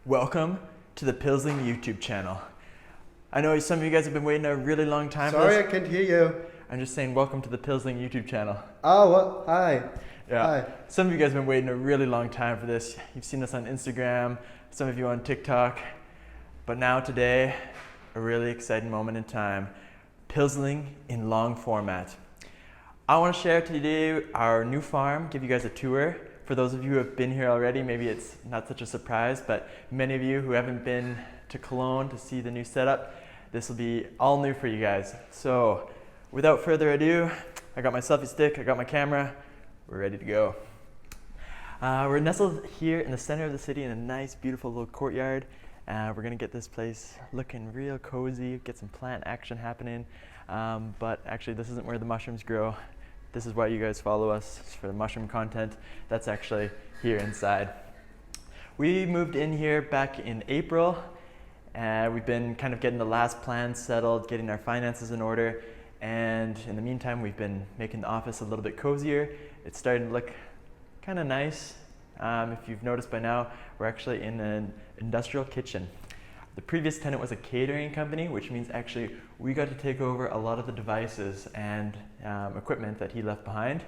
Welcome to the Pilzling YouTube channel. I know some of you guys have been waiting a really long time for Sorry, this. I can't hear you. I'm just saying welcome to the Pilzling YouTube channel. Oh, what? Hi. Yeah. Hi. Some of you guys have been waiting a really long time for this. You've seen us on Instagram, some of you on TikTok, but now today, a really exciting moment in time. Pilzling in long format. I want to share today our new farm, give you guys a tour. For those of you who have been here already, maybe it's not such a surprise, but many of you who haven't been to Cologne to see the new setup, this will be all new for you guys. So without further ado, I got my selfie stick, I got my camera, we're ready to go. We're nestled here in the center of the city in a nice, beautiful little courtyard. We're gonna get this place looking real cozy, get some plant action happening. But actually this isn't where the mushrooms grow. This is why you guys follow us, for the mushroom content. That's actually here inside. We moved in here back in April. We've been kind of getting the last plans settled, getting our finances in order. And in the meantime, we've been making the office a little bit cozier. It's starting to look kind of nice. If you've noticed by now, we're actually in an industrial kitchen. The previous tenant was a catering company, which means actually we got to take over a lot of the devices and equipment that he left behind.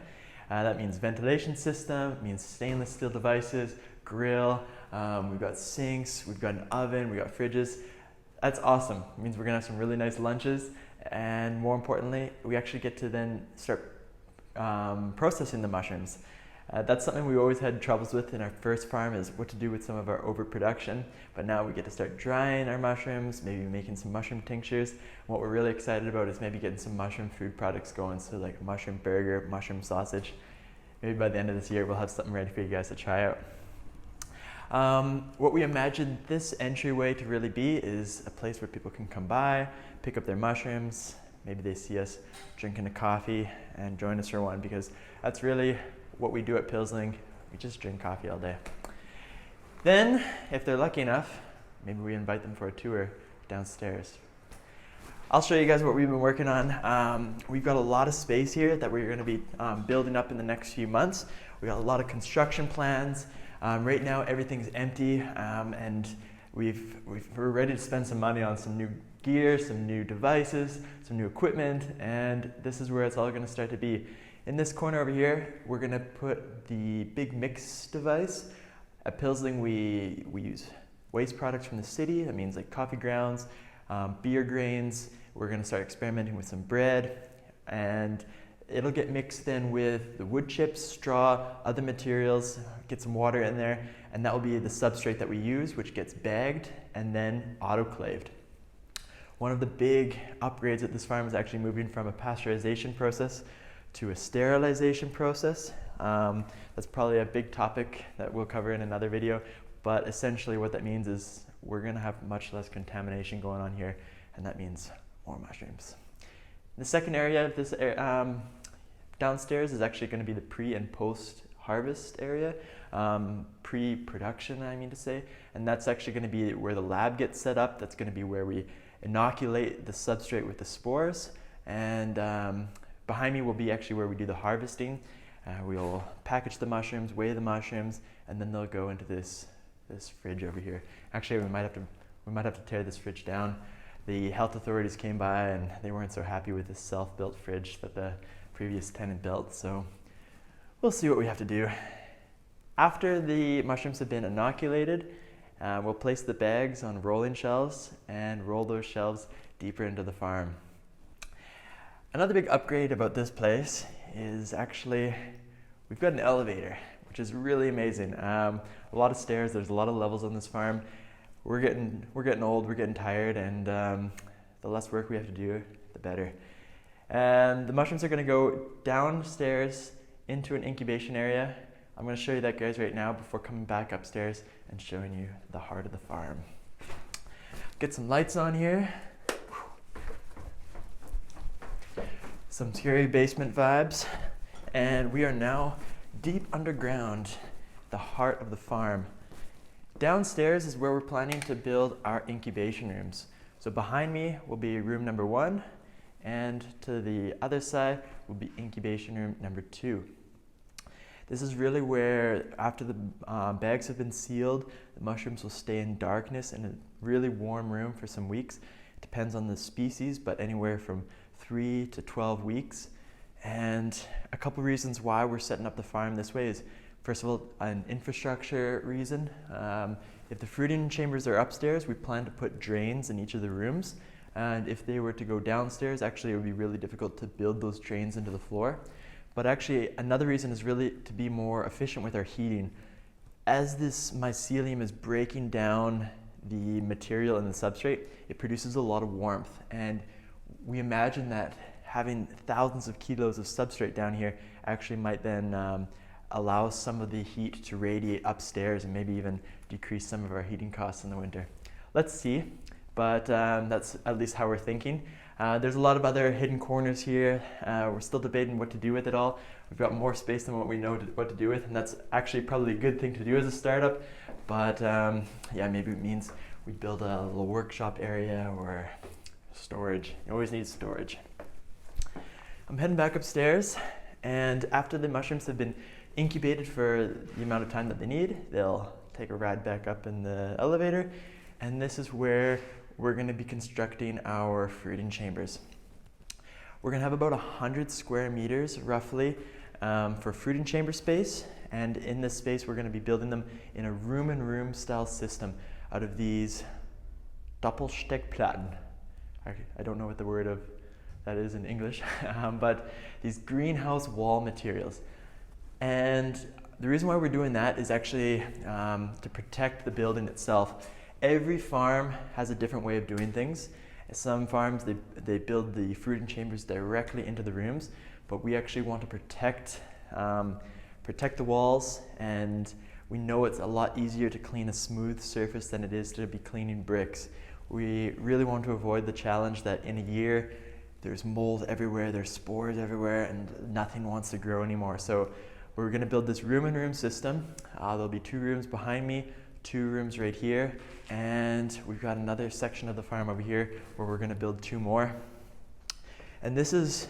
That means ventilation system, it means stainless steel devices, grill, we've got sinks, we've got an oven, we've got fridges. That's awesome. It means we're gonna have some really nice lunches, and more importantly, we actually get to then start processing the mushrooms. That's something we always had troubles with in our first farm, is what to do with some of our overproduction. But now we get to start drying our mushrooms, maybe making some mushroom tinctures. What we're really excited about is maybe getting some mushroom food products going, so like a mushroom burger, mushroom sausage. Maybe by the end of this year we'll have something ready for you guys to try out. What we imagine this entryway to really be is a place where people can come by, pick up their mushrooms, maybe they see us drinking a coffee and join us for one, because that's really what we do at Pilzling. We just drink coffee all day. Then, if they're lucky enough, maybe we invite them for a tour downstairs. I'll show you guys what we've been working on. We've got a lot of space here that we're gonna be building up in the next few months. We got a lot of construction plans. Right now, everything's empty, and we're ready to spend some money on some new gear, some new devices, some new equipment, and this is where it's all gonna start to be. In this corner over here, we're gonna put the big mix device. At Pilzling, we use waste products from the city. That means like coffee grounds, beer grains. We're gonna start experimenting with some bread, and it'll get mixed in with the wood chips, straw, other materials, get some water in there, and that will be the substrate that we use, which gets bagged and then autoclaved. One of the big upgrades at this farm is actually moving from a pasteurization process to a sterilization process. That's probably a big topic that we'll cover in another video, but essentially what that means is we're gonna have much less contamination going on here, and that means more mushrooms. The second area of this downstairs is actually gonna be the pre and post harvest area, pre-production I mean to say, and that's actually gonna be where the lab gets set up. That's gonna be where we inoculate the substrate with the spores, and behind me will be actually where we do the harvesting. We'll package the mushrooms, weigh the mushrooms, and then they'll go into this fridge over here. Actually, we might have to tear this fridge down. The health authorities came by and they weren't so happy with this self-built fridge that the previous tenant built, so we'll see what we have to do. After the mushrooms have been inoculated, we'll place the bags on rolling shelves and roll those shelves deeper into the farm. Another big upgrade about this place is actually we've got an elevator, which is really amazing. A lot of stairs, there's a lot of levels on this farm. We're getting old, we're getting tired, and the less work we have to do, the better. And the mushrooms are gonna go downstairs into an incubation area. I'm gonna show you that, guys, right now before coming back upstairs and showing you the heart of the farm. Get some lights on here. Some scary basement vibes, and we are now deep underground, the heart of the farm. Downstairs is where we're planning to build our incubation rooms. So behind me will be room number 1, and to the other side will be incubation room number 2. This is really where, after the bags have been sealed, the mushrooms will stay in darkness in a really warm room for some weeks. It depends on the species, but anywhere from 3 to 12 weeks. And a couple reasons why we're setting up the farm this way is, first of all, an infrastructure reason. If the fruiting chambers are upstairs, we plan to put drains in each of the rooms. And if they were to go downstairs, actually it would be really difficult to build those drains into the floor. But actually another reason is really to be more efficient with our heating. As this mycelium is breaking down the material in the substrate, it produces a lot of warmth. And we imagine that having thousands of kilos of substrate down here actually might then allow some of the heat to radiate upstairs and maybe even decrease some of our heating costs in the winter. Let's see, but that's at least how we're thinking. There's a lot of other hidden corners here. We're still debating what to do with it all. We've got more space than what we know what to do with, and that's actually probably a good thing to do as a startup. But yeah, maybe it means we build a little workshop area or storage. You always need storage. I'm heading back upstairs, and after the mushrooms have been incubated for the amount of time that they need, they'll take a ride back up in the elevator, and this is where we're going to be constructing our fruiting chambers. We're going to have about 100 square meters roughly for fruiting chamber space, and in this space we're going to be building them in a room-in-room style system out of these Doppelsteckplatten. I don't know what the word of that is in English, but these greenhouse wall materials. And the reason why we're doing that is actually to protect the building itself. Every farm has a different way of doing things. Some farms, they build the fruiting chambers directly into the rooms, but we actually want to protect the walls, and we know it's a lot easier to clean a smooth surface than it is to be cleaning bricks. We really want to avoid the challenge that in a year there's mold everywhere, there's spores everywhere, and nothing wants to grow anymore. So we're going to build this room-in-room system. There'll be 2 rooms behind me, 2 rooms right here, and we've got another section of the farm over here where we're going to build 2 more. And this is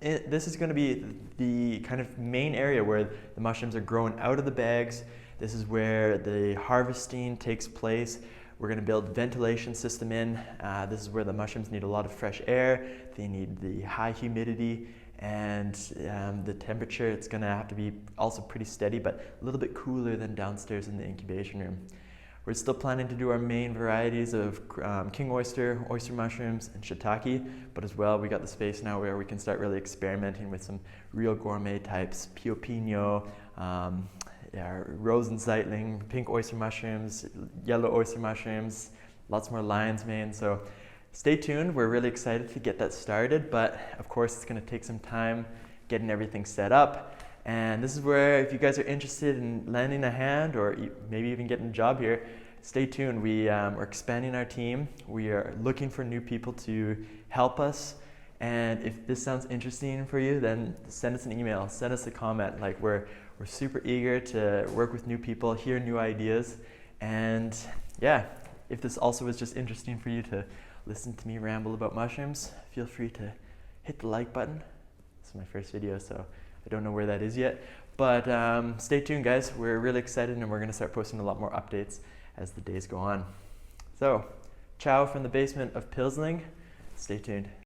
going to be the kind of main area where the mushrooms are grown out of the bags. This is where the harvesting takes place. We're going to build ventilation system in. This is where the mushrooms need a lot of fresh air. They need the high humidity, and the temperature, it's going to have to be also pretty steady, but a little bit cooler than downstairs in the incubation room. We're still planning to do our main varieties of king oyster, oyster mushrooms, and shiitake, but as well we got the space now where we can start really experimenting with some real gourmet types, pio pino, Rosenseitling, pink oyster mushrooms, yellow oyster mushrooms, lots more lion's mane. So stay tuned, we're really excited to get that started, but of course it's going to take some time getting everything set up. And this is where, if you guys are interested in lending a hand or maybe even getting a job here, stay tuned. We're expanding our team. We are looking for new people to help us. And if this sounds interesting for you, then send us an email, send us a comment. Like we're super eager to work with new people, hear new ideas. And yeah, if this also was just interesting for you to listen to me ramble about mushrooms, feel free to hit the like button. This is my first video, so I don't know where that is yet. But stay tuned, guys. We're really excited, and we're going to start posting a lot more updates as the days go on. So, ciao from the basement of Pilzling. Stay tuned.